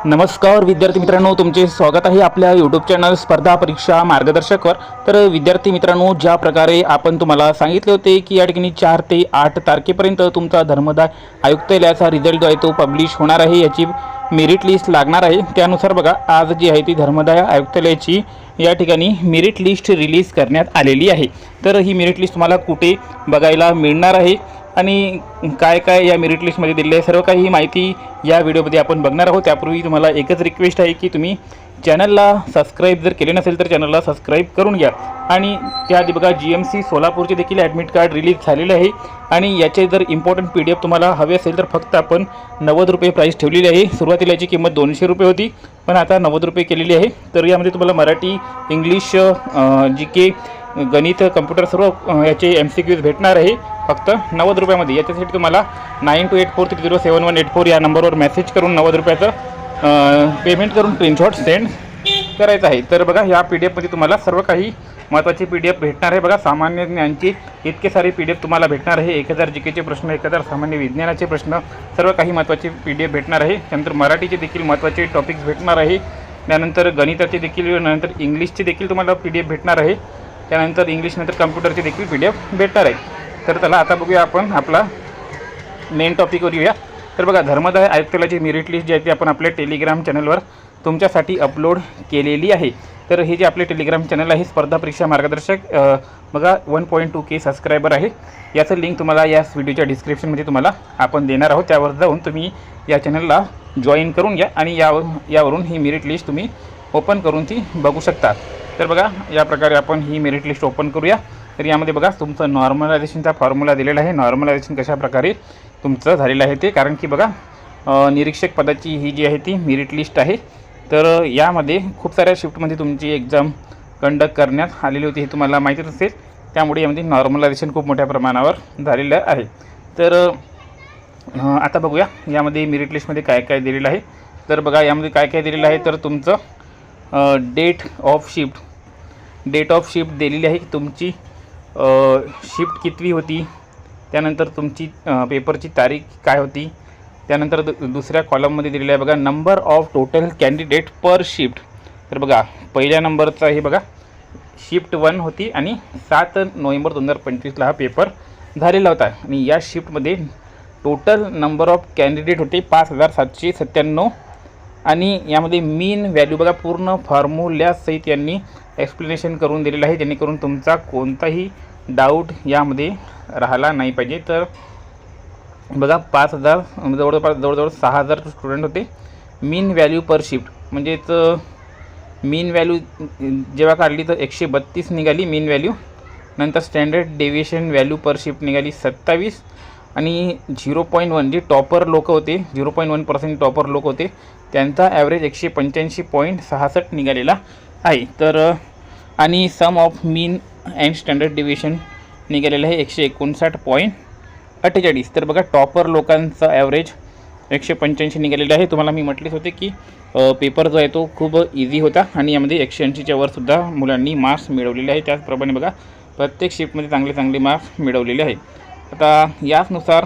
नमस्कार विद्यार्थी मित्रांनो, तुमचे स्वागत आहे आपल्या यूट्यूब चॅनल स्पर्धा परीक्षा मार्गदर्शकवर। तर विद्यार्थी मित्रांनो, ज्या प्रकारे आपण तुम्हाला सांगितले होते की या ठिकाणी 4 ते 8 तारखेपर्यंत तुमचा धर्मदाय आयुक्तालयाचा रिझल्ट जो आहे तो पब्लिश होणार आहे, याची मेरिट लिस्ट लागणार आहे। त्यानुसार बघा, आज जी आहे ती धर्मदाय आयुक्तालयाची या ठिकाणी मेरिट लिस्ट रिलीज करण्यात आलेली आहे। तर ही मेरिट लिस्ट तुम्हाला कुठे बघायला मिळणार आहे आणि काय काय या मेरिट लिस्टमध्ये दिलेलं आहे, सर्व काही माहिती या व्हिडिओमध्ये आपण बघणार आहोत। त्यापूर्वी तुम्हाला एकच रिक्वेस्ट आहे की तुम्ही चॅनलला सबस्क्राईब जर केले नसेल तर चॅनलला सबस्क्राईब करून घ्या। आणि त्याआधी बघा, GMC सोलापूरचे देखील ॲडमिट कार्ड रिलीज झालेले आहे आणि याचे जर इम्पॉर्टंट PDF तुम्हाला हवे असेल तर फक्त आपण 90 रुपये प्राईस ठेवलेली आहे। सुरुवातीला याची किंमत 200 रुपये होती, पण आता 90 रुपये केलेली आहे। तर यामध्ये तुम्हाला मराठी, इंग्लिश, GK, गणित, कम्प्युटर सर्व याचे MCQs भेटणार आहे फक्त 90 रुपयामध्ये। याच्यासाठी तुम्हाला 9284307184 या नंबरवर मेसेज करून 90 रुपयाचं पेमेंट करून स्क्रीनशॉट सेंड करायचं आहे। तर बघा, या PDF मध्ये तुम्हाला सर्व काही महत्त्वाचे PDF भेटणार आहे। बघा, सामान्य ज्ञानचे इतके सारे PDF तुम्हाला भेटणार आहे। 1000 GKचे प्रश्न, 1000 सामान्य विज्ञानाचे प्रश्न, सर्व काही महत्त्वाचे PDF भेटणार आहे। त्यानंतर मराठीचे देखील महत्त्वाचे टॉपिक्स भेटणार आहे। त्यानंतर गणिताचे देखील, नंतर इंग्लिशचे देखील तुम्हाला PDF भेटणार आहे। त्यानंतर इंग्लिश नंतर कम्प्युटरचे देखील PDF भेटणार आहे। तर चला आता बघूया आपण आपला मेन टॉपिकवर येऊया। तर बघा, धर्मदाय आयुक्तालयाची मेरिट लिस्ट जी आहे ती आपण आपल्या टेलिग्राम चॅनलवर तुमच्यासाठी अपलोड केलेली आहे। तर हे जे आपले टेलिग्राम चॅनल आहे स्पर्धा परीक्षा मार्गदर्शक, बघा 1.2K सबस्क्रायबर आहे। याचं लिंक तुम्हाला या व्हिडिओच्या डिस्क्रिप्शनमध्ये तुम्हाला आपण देणार आहोत। त्यावर जाऊन तुम्ही या चॅनलला जॉईन करून घ्या आणि यावरून ही मेरिट लिस्ट तुम्ही ओपन करून ती बघू शकता। तर बघा, या प्रकारे आपण ही मेरिट लिस्ट ओपन करूया। तर यामध्ये बघा, तुमचं नॉर्मलायझेशनचा फॉर्म्युला दिलेला आहे। नॉर्मलायझेशन कशा प्रकारे तुमचं झालेलं आहे ते, कारण की बघा, निरीक्षक पदाची ही जी आहे ती मेरिट लिस्ट आहे। तर यामध्ये खूप साऱ्या शिफ्टमध्ये तुमची एक्झाम कंडक्ट करण्यात आलेली होती, हे तुम्हाला माहितीच असेल। त्यामुळे यामध्ये नॉर्मलायझेशन खूप मोठ्या प्रमाणावर झालेलं आहे। तर आता बघूया यामध्ये मेरिट लिस्टमध्ये काय काय दिलेलं आहे। तर बघा, यामध्ये काय काय दिलेलं आहे, तर तुमचं डेट ऑफ शिफ्ट दिलेली आहे की तुमची शिफ्ट कितवी होती, त्यानंतर तुमची पेपरची तारीख काय होती। त्यानंतर दुसऱ्या कॉलममध्ये दिलेलं आहे बघा, number of total candidate per shift. तर बघा, पहिल्या नंबरचा हे बघा शिफ्ट 1 होती आणि 7 नोव्हेंबर 2025ला हा पेपर झालेला होता। आणि या शिफ्टमध्ये टोटल नंबर ऑफ कॅन्डिडेट होते 5797 आणि यामध्ये मीन व्हॅल्यू बघा पूर्ण फॉर्म्युल्यासहित यांनी एक्सप्लेनेशन करून दिलेलं आहे, जेणेकरून तुमचा कोणताही डाऊट यामध्ये राहिला नाही पाहिजे। तर बघा, 5000 जवळजवळ 6000 स्टुडंट होते। मीन व्हॅल्यू पर शिफ्ट म्हणजेच मीन व्हॅल्यू जेव्हा काढली तर 132 निघाली मीन व्हॅल्यू। नंतर स्टँडर्ड डेव्हिएशन व्हॅल्यू पर शिफ्ट निघाली 27 आणि 0.1 जे टॉपर लोक होते, 0.1% टॉपर लोक होते, त्यांचा ॲव्हरेज 185.66 निघालेला आहे। तर आणि sum of mean and standard deviation निघालेलं आहे 159.48। तर बघा, टॉपर लोकांचा ॲव्हरेज 185 निघालेला आहे। तुम्हाला मी म्हटलेच होते की पेपर जो आहे तो खूप इझी होता आणि यामध्ये 180च्या वरसुद्धा मुलांनी मार्क्स मिळवलेले आहे। त्याचप्रमाणे बघा, प्रत्येक शिफ्टमध्ये चांगले चांगले मार्क्स मिळवलेले आहेत। आता याचनुसार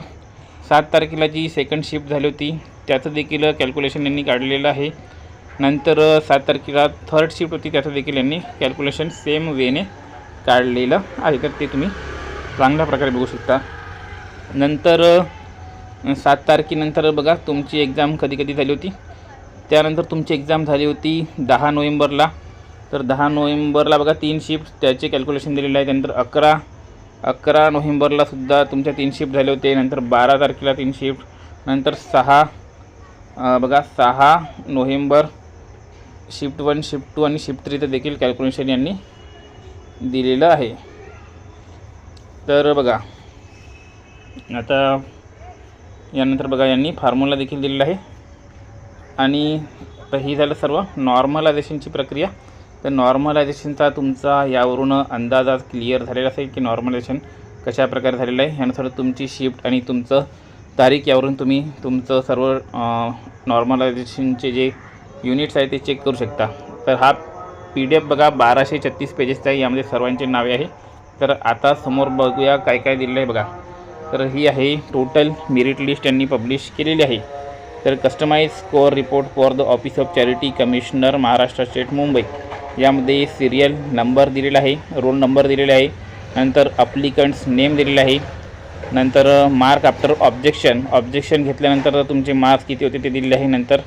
7 तारखेला जी सेकंड शिफ्ट झाली होती त्याचं देखील कॅल्क्युलेशन यांनी काढलेलं आहे। नंतर 7 तारखेला थर्ड शिफ्ट होती, त्याचं देखील यांनी कॅल्क्युलेशन सेम वेने काढलेलं आहे। तर ते तुम्ही चांगल्या प्रकारे बघू शकता। नंतर 7 तारखेनंतर बघा, तुमची एक्झाम कधी कधी झाली होती। त्यानंतर तुमची एक्झाम झाली होती 10 नोव्हेंबरला। तर 10 नोव्हेंबरला बघा 3 शिफ्ट त्याचे कॅल्क्युलेशन दिलेलं आहे। त्यानंतर 11 नोव्हेंबरला सुद्धा तुमच्या 3 शिफ्ट झाले होते। नंतर 12 तारखेला 3 शिफ्ट, नंतर 6 नोव्हेंबर शिफ्ट 1, शिफ्ट 2 आणि शिफ्ट 3चं देखील कॅल्क्युलेशन यांनी दिलेलं आहे। तर बघा, आता यानंतर बघा यांनी फॉर्म्युला देखील दिलेला आहे। आणि आता ही झालं सर्व नॉर्मलायझेशनची प्रक्रिया। तर नॉर्मलायझेशनचा तुमचा यावरून अंदाज क्लिअर झालेला असेल की नॉर्मलायझेशन कशा प्रकारे झालेलं आहे। यानुसार तुमची शिफ्ट आणि तुमचं तारीख यावरून तुम्ही तुमचं सर्व नॉर्मलायझेशनचे जे युनिट्स आहे ते चेक करू शकता। तर हा PDF बघा 1236 पेजेसचा आहे, यामध्ये सर्वांचे नावे आहे। तर आता समोर बघूया काय काय दिलेलं आहे बघा। तर ही आहे टोटल मेरिट लिस्ट यांनी पब्लिश केलेली आहे। तर customize score report for the office of charity commissioner Maharashtra state Mumbai, यामध्ये सिरियल नंबर दिलेला आहे, रोल नंबर दिलेला आहे, नंतर अप्लिकंट्स नेम दिलेला आहे, नंतर मार्क आफ्टर ऑब्जेक्शन घेतल्यानंतर तुमचे मार्क्स किती होते ते दिलेले आहे, नंतर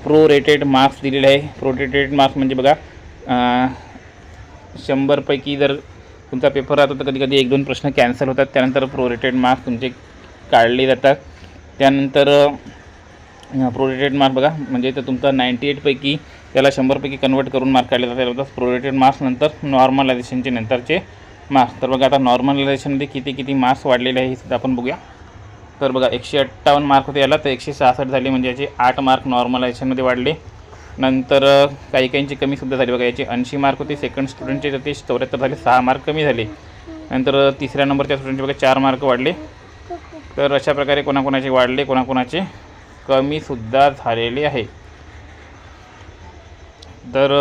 प्रोरेटेड मार्क्स दिलेले आहे. प्रोरेटेड मार्क्स म्हणजे बघा 100पैकी जर तुमचा पेपर राहतो तर कधी कधी 1-2 प्रश्न कॅन्सल होतात, त्यानंतर प्रोरेटेड मार्क्स तुमचे काढले जातात. त्यानंतर प्रोरेटेड मार्क्स बघा म्हणजे तर तुमचा 98पैकी त्याला 100पैकी कन्वर्ट करून मार्क काढले जातात. प्रोरेटेड मार्क्स नंतर नॉर्मलायझेशनचे नंतरचे मार्क्स. तर बघा आता नॉर्मलायझेशनमध्ये किती मार्क्स वाढलेले आहे हे सुद्धा आपण बघूया. तर बघा 158 मार्क होते याला, तर 166 झाले, म्हणजे याचे 8 मार्क नॉर्मलायझेशनमध्ये वाढले. नंतर काही काहींचे कमीसुद्धा झाले बघा, याचे 80 मार्क होते, सेकंड स्टुडंटचे तर ते 74 झाले, 6 मार्क कमी झाले. नंतर तिसऱ्या नंबरच्या स्टुडंटचे बघा 4 मार्क वाढले. तर अशा प्रकारे कोणाकोणाचे वाढले, कोणाकोणाचे कमीसुद्धा झालेले आहे. तर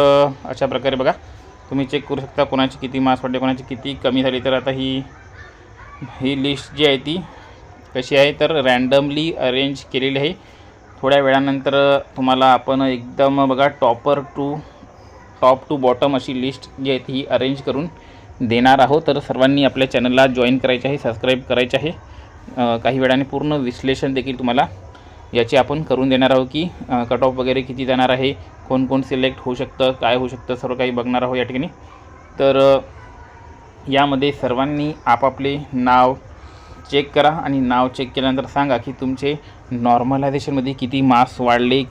अशा प्रकारे बघा तुम्ही चेक करू शकता कोणाचे किती मार्क्स वाढले, कोणाचे किती कमी झाले. तर आता ही लिस्ट जी आहे ती कशी आहे तर रँडमली अरेंज केलेली आहे. थोड्या वेळानंतर तुम्हाला आपण एकदम बघा टॉप टू बॉटम अशी लिस्ट जी आहे ती अरेंज करून देणार आहोत. तर सर्वांनी आपल्या चॅनलला जॉईन करायचे आहे, सबस्क्राईब करायचे आहे. काही वेळाने पूर्ण विश्लेषण देखील तुम्हाला याचे आपण करून देणार आहोत की कट ऑफ वगैरे किती जाणार आहे, कोण सिलेक्ट होऊ शकतं, काय होऊ शकतं, सर्व काही बघणार आहोत या ठिकाणी. तर यामध्ये सर्वांनी आपापले नाव चेक करा आणि नाव चेक केल्यानंतर सांगा की तुमचे नॉर्मलायझेशनमध्ये किती मार्क्स वाढले,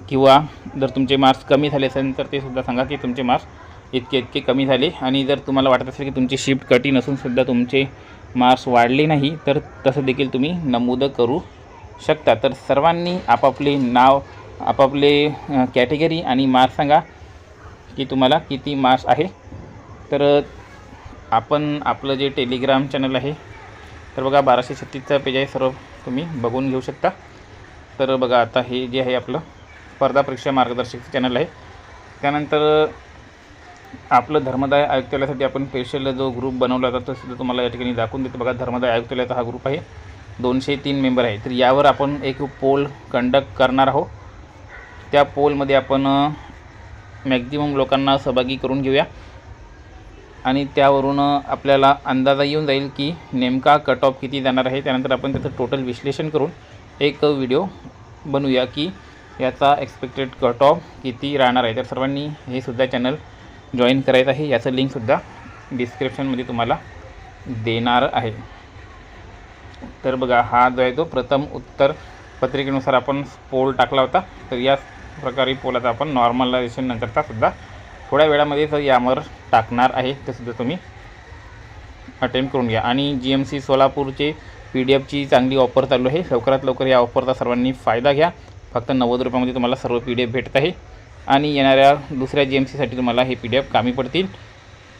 किंवा जर तुमचे मार्क्स कमी झाले असेल तर ते सुद्धा सांगा की तुमचे मार्क्स इतके कमी झाले. आणि जर तुम्हाला वाटत असेल की तुमची शिफ्ट कठीण असून सुद्धा तुमचे मार्क्स वाढले नाही तर तसं देखील तुम्ही नमूद करू शकता. तर सर्वांनी आपापले नाव, आपापले कॅटेगरी आणि मार्क्स सांगा की तुम्हाला किती मार्क्स आहे. तर आपण आपलं जे टेलिग्राम चॅनल आहे तर बघा 1236चा पेज आहे, सर्व तुम्ही बघून घेऊ शकता. तर बघा आता हे जे आहे आपलं स्पर्धा परीक्षा मार्गदर्शक चॅनल आहे. त्यानंतर आपलं धर्मदाय आयुक्तालयासाठी आपण स्पेशल जो ग्रुप बनवला होता तो सुद्धा तुम्हाला या ठिकाणी दाखवून देतो. बघा धर्मदाय आयुक्तालयाचा हा ग्रुप आहे, 203 मेंबर आहे. तर यावर आपण एक पोल कंडक्ट करणार आहोत. त्या पोलमध्ये आपण मॅक्झिमम लोकांना सहभागी करून घेऊया आणि त्यावरून आपल्याला अंदाजा येऊन जाईल की नेमका कट ऑफ किती जाणार आहे. त्यानंतर आपण त्याचं टोटल विश्लेषण करून एक व्हिडिओ बनवूया की याचा एक्सपेक्टेड कट ऑफ किती राहणार आहे. तर सर्वांनी हे सुद्धा चॅनल जॉईन करायचं आहे, याचं लिंकसुद्धा डिस्क्रिप्शनमध्ये तुम्हाला देणार आहे. तर बघा हा जो आहे तो प्रथम उत्तर पत्रिकेनुसार आपण पोल टाकला होता. तर या प्रकारे पोलाचा आपण नॉर्मलायझेशन नंतरचा सुद्धा थोड्या वेळामध्ये तर यावर टाकणार आहे, ते सुद्धा तुम्ही अटेम्प्ट करून घ्या. आणि GMC सोलापूरचे PDF चांगली ऑफर चालू आहे, लवकरात लवकर या ऑफरचा सर्वांनी फायदा घ्या. फक्त 90 रुपयामध्ये तुम्हाला सर्व PDF भेटत आहे आणि येणाऱ्या दुसऱ्या GMCसाठी तुम्हाला हे PDF कामी पडतील.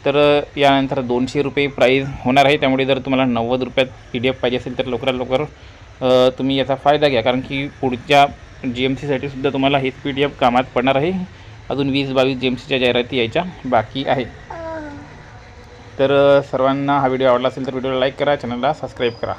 तर यानंतर 200 रुपये प्राईज होणार आहे. त्यामुळे जर तुम्हाला 90 रुपयात PDF पाहिजे असेल तर लवकरात लवकर तुम्ही याचा फायदा घ्या, कारण की पुढच्या GMCसाठी सुद्धा तुम्हाला हेच PDF कामात पडणार आहे. अजून 20-22 GMCच्या जाहिराती यायच्या बाकी आहे. तर सर्वांना हा व्हिडिओ आवडला असेल तर व्हिडिओला लाईक करा, चॅनलला सबस्क्राईब करा.